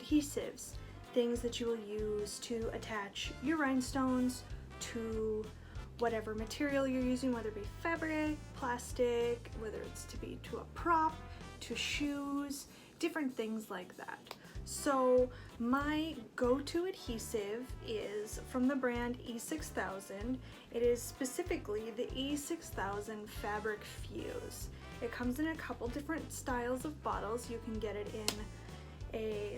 adhesives, things that you will use to attach your rhinestones to whatever material you're using, whether it be fabric, plastic, whether it's to be to a prop, to shoes, different things like that. So my go-to adhesive is from the brand E6000. It is specifically the E6000 Fabric Fuse. It comes in a couple different styles of bottles. You can get it in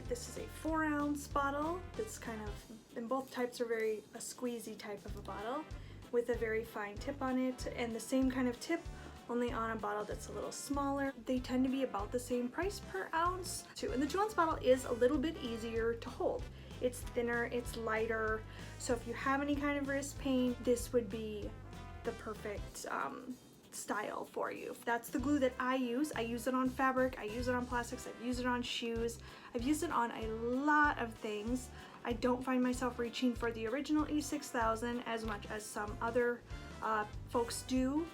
this is a 4-ounce bottle that's kind of, and both types are a squeezy type of a bottle with a very fine tip on it, and the same kind of tip, only on a bottle that's a little smaller. They tend to be about the same price per ounce too. And the 2-ounce bottle is a little bit easier to hold. It's thinner, it's lighter, so if you have any kind of wrist pain, this would be the perfect style for you. That's the glue that I use. I use it on fabric, I use it on plastics, I've used it on shoes, I've used it on a lot of things. I don't find myself reaching for the original E6000 as much as some other folks do.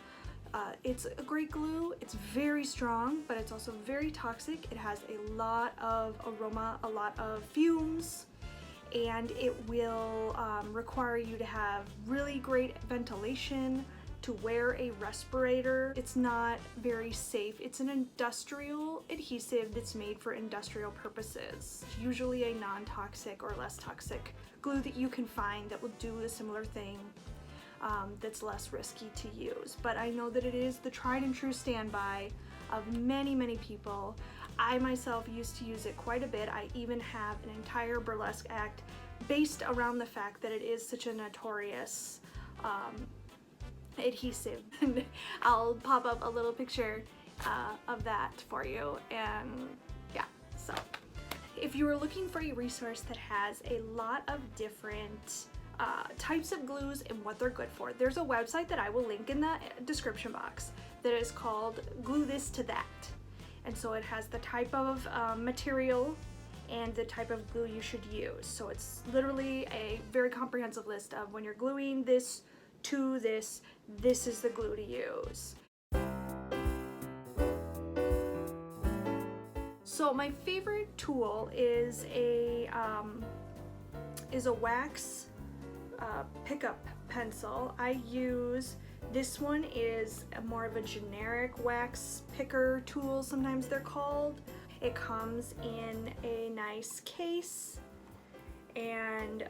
It's a great glue. It's very strong, but it's also very toxic. It has a lot of aroma, a lot of fumes, and it will require you to have really great ventilation, to wear a respirator. It's not very safe. It's an industrial adhesive that's made for industrial purposes. It's usually a non-toxic or less toxic glue that you can find that will do a similar thing. That's less risky to use, but I know that it is the tried and true standby of many people. I myself used to use it quite a bit. I even have an entire burlesque act based around the fact that it is such a notorious adhesive. I'll pop up a little picture of that for you, and yeah, so if you are looking for a resource that has a lot of different types of glues and what they're good for, there's a website that I will link in the description box that is called Glue This to That, and so it has the type of material and the type of glue you should use. So it's literally a very comprehensive list of when you're gluing this to this, this is the glue to use. So my favorite tool is a wax pickup pencil. I use, this one is more of a generic wax picker tool, sometimes they're called. It comes in a nice case, and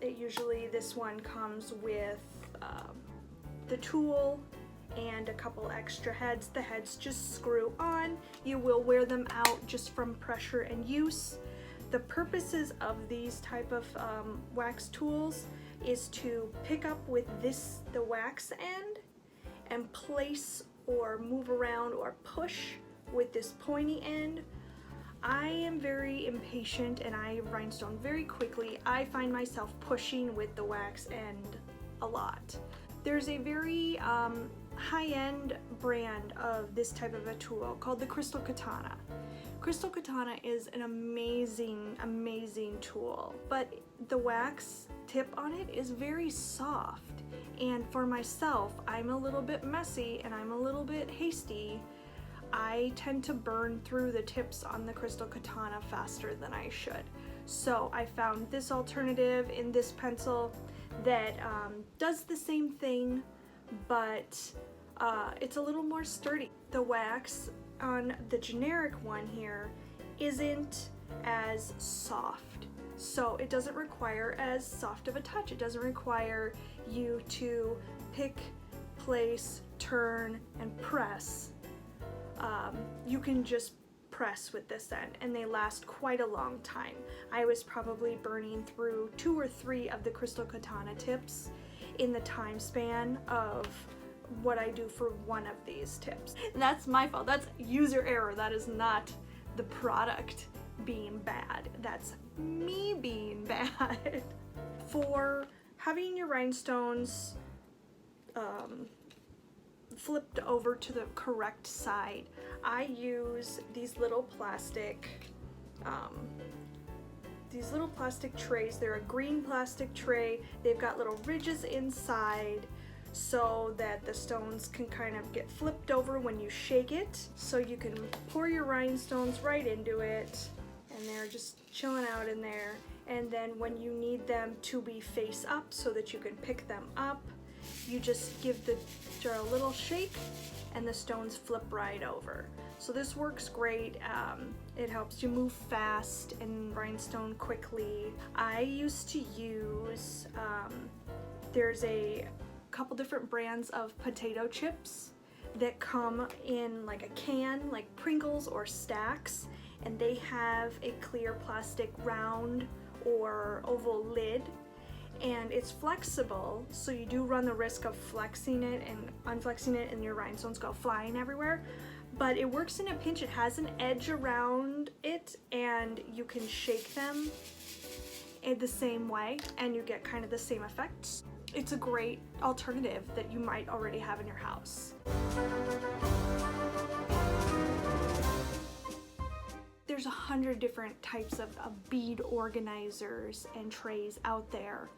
this one comes with the tool and a couple extra heads. The heads just screw on. You will wear them out just from pressure and use. The purposes of these type of wax tools is to pick up with the wax end and place or move around or push with this pointy end. I am very impatient and I rhinestone very quickly. I find myself pushing with the wax end a lot. There's a very high-end brand of this type of a tool called the Crystal Katana. Crystal Katana is an amazing tool, but the wax tip on it is very soft, and for myself, I'm a little bit messy and I'm a little bit hasty. I tend to burn through the tips on the Crystal Katana faster than I should. So I found this alternative in this pencil that does the same thing, but it's a little more sturdy. The wax on the generic one here isn't as soft, so it doesn't require as soft of a touch. It doesn't require you to pick, place, turn, and press. You can just press with this end, and they last quite a long time. I was probably burning through 2 or 3 of the Crystal Katana tips in the time span of what I do for one of these tips. And that's my fault. That's user error. That is not the product being bad. That's me being bad. For having your rhinestones flipped over to the correct side, I use these little plastic trays. They're a green plastic tray. They've got little ridges inside so that the stones can kind of get flipped over when you shake it. So you can pour your rhinestones right into it and they're just chilling out in there. And then when you need them to be face up so that you can pick them up, you just give the jar a little shake and the stones flip right over. So this works great. It helps you move fast and rhinestone quickly. I used to use, there's a couple different brands of potato chips that come in like a can, like Pringles or Stacks, and they have a clear plastic round or oval lid, and it's flexible, so you do run the risk of flexing it and unflexing it and your rhinestones go flying everywhere, but it works in a pinch. It has an edge around it and you can shake them in the same way and you get kind of the same effect. It's a great alternative that you might already have in your house. There's 100 different types of bead organizers and trays out there.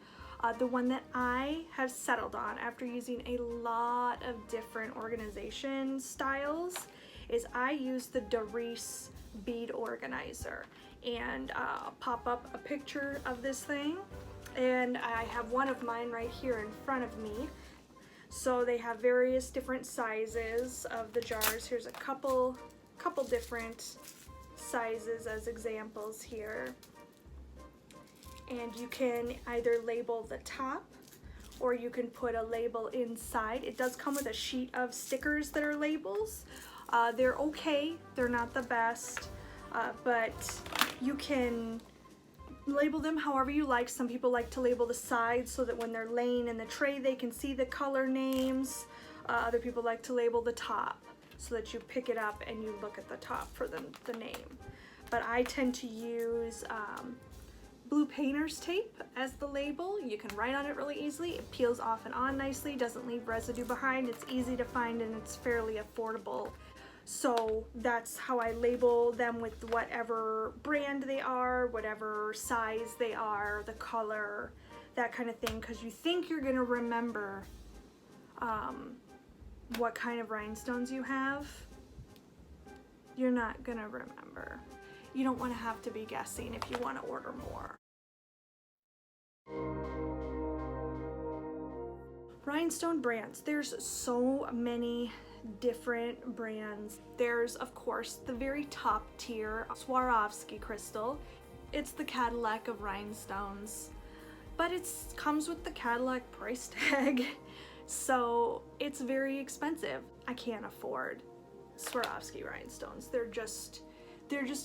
The one that I have settled on after using a lot of different organization styles is I use the Dazzle bead organizer, and I'll pop up a picture of this thing, and I have one of mine right here in front of me. So they have various different sizes of the jars. Here's a couple different sizes as examples here, and you can either label the top or you can put a label inside. It does come with a sheet of stickers that are labels. They're okay, they're not the best, but you can label them however you like. Some people like to label the sides so that when they're laying in the tray they can see the color names. Other people like to label the top so that you pick it up and you look at the top for the name. But I tend to use blue painter's tape as the label. You can write on it really easily. It peels off and on nicely, doesn't leave residue behind. It's easy to find and it's fairly affordable. So that's how I label them, with whatever brand they are, whatever size they are, the color, that kind of thing, because you think you're gonna remember what kind of rhinestones you have. You're not gonna remember. You don't want to have to be guessing if you want to order more. Rhinestone brands, there's so many different brands. There's of course the very top tier Swarovski crystal. It's the Cadillac of rhinestones, but it comes with the Cadillac price tag, so it's very expensive. I can't afford Swarovski rhinestones. They're just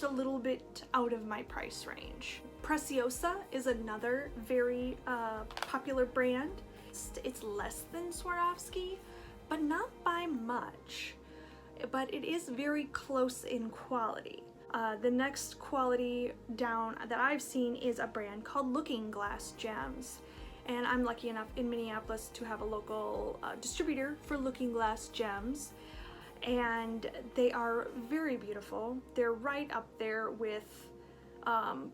a little bit out of my price range. Preciosa is another very popular brand. It's less than Swarovski, but not by much. But it is very close in quality. The next quality down that I've seen is a brand called Looking Glass Gems. And I'm lucky enough in Minneapolis to have a local distributor for Looking Glass Gems. And they are very beautiful. They're right up there with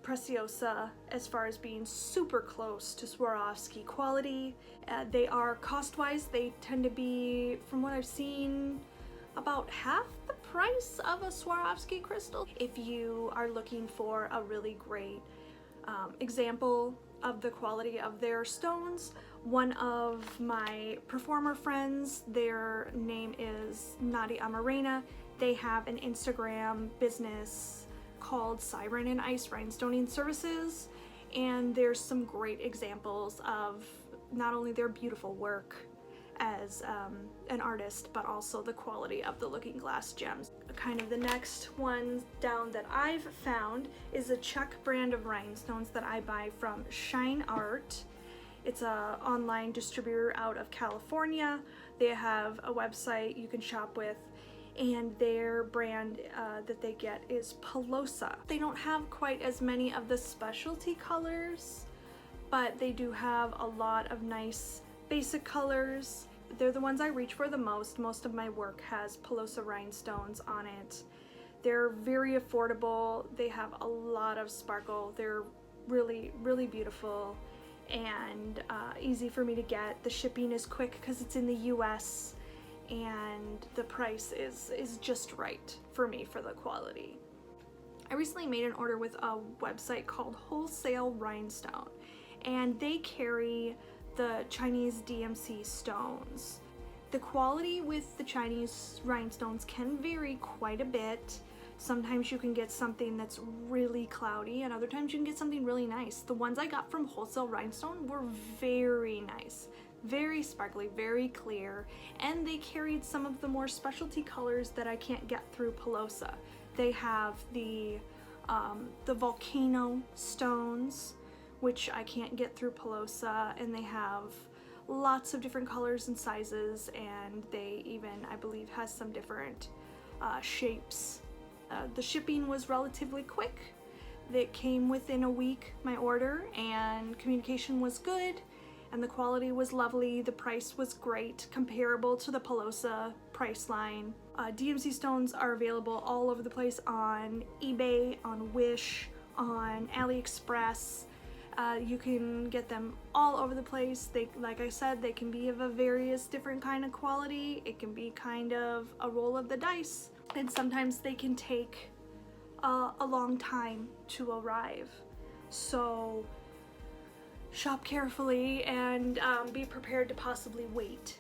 Preciosa as far as being super close to Swarovski quality. They are cost-wise, they tend to be, from what I've seen, about half the price of a Swarovski crystal. If you are looking for a really great example of the quality of their stones, one of my performer friends, their name is Nadia Amarena. They have an Instagram business called Siren and Ice Rhinestoning Services, and there's some great examples of not only their beautiful work as an artist, but also the quality of the Looking Glass Gems. Kind of the next one down that I've found is a Czech brand of rhinestones that I buy from Shine Art. It's an online distributor out of California. They have a website you can shop with, and their brand that they get is Pellosa. They don't have quite as many of the specialty colors, but they do have a lot of nice basic colors. They're the ones I reach for the most. Most of my work has Pellosa rhinestones on it. They're very affordable. They have a lot of sparkle. They're really, really beautiful and easy for me to get. The shipping is quick because it's in the US, and the price is just right for me for the quality. I recently made an order with a website called Wholesale Rhinestone, and they carry the Chinese DMC stones. The quality with the Chinese rhinestones can vary quite a bit. Sometimes you can get something that's really cloudy, and other times you can get something really nice. The ones I got from Wholesale Rhinestone were very nice, very sparkly, very clear, and they carried some of the more specialty colors that I can't get through Pellosa. They have the volcano stones, which I can't get through Pellosa, and they have lots of different colors and sizes, and they even, I believe, has some different shapes. The shipping was relatively quick. It came within a week, my order, and communication was good, and the quality was lovely. The price was great, comparable to the Pellosa price line. DMC stones are available all over the place on eBay, on Wish, on AliExpress. You can get them all over the place. They, like I said, they can be of a various different kind of quality. It can be kind of a roll of the dice, and sometimes they can take a long time to arrive. So shop carefully and be prepared to possibly wait.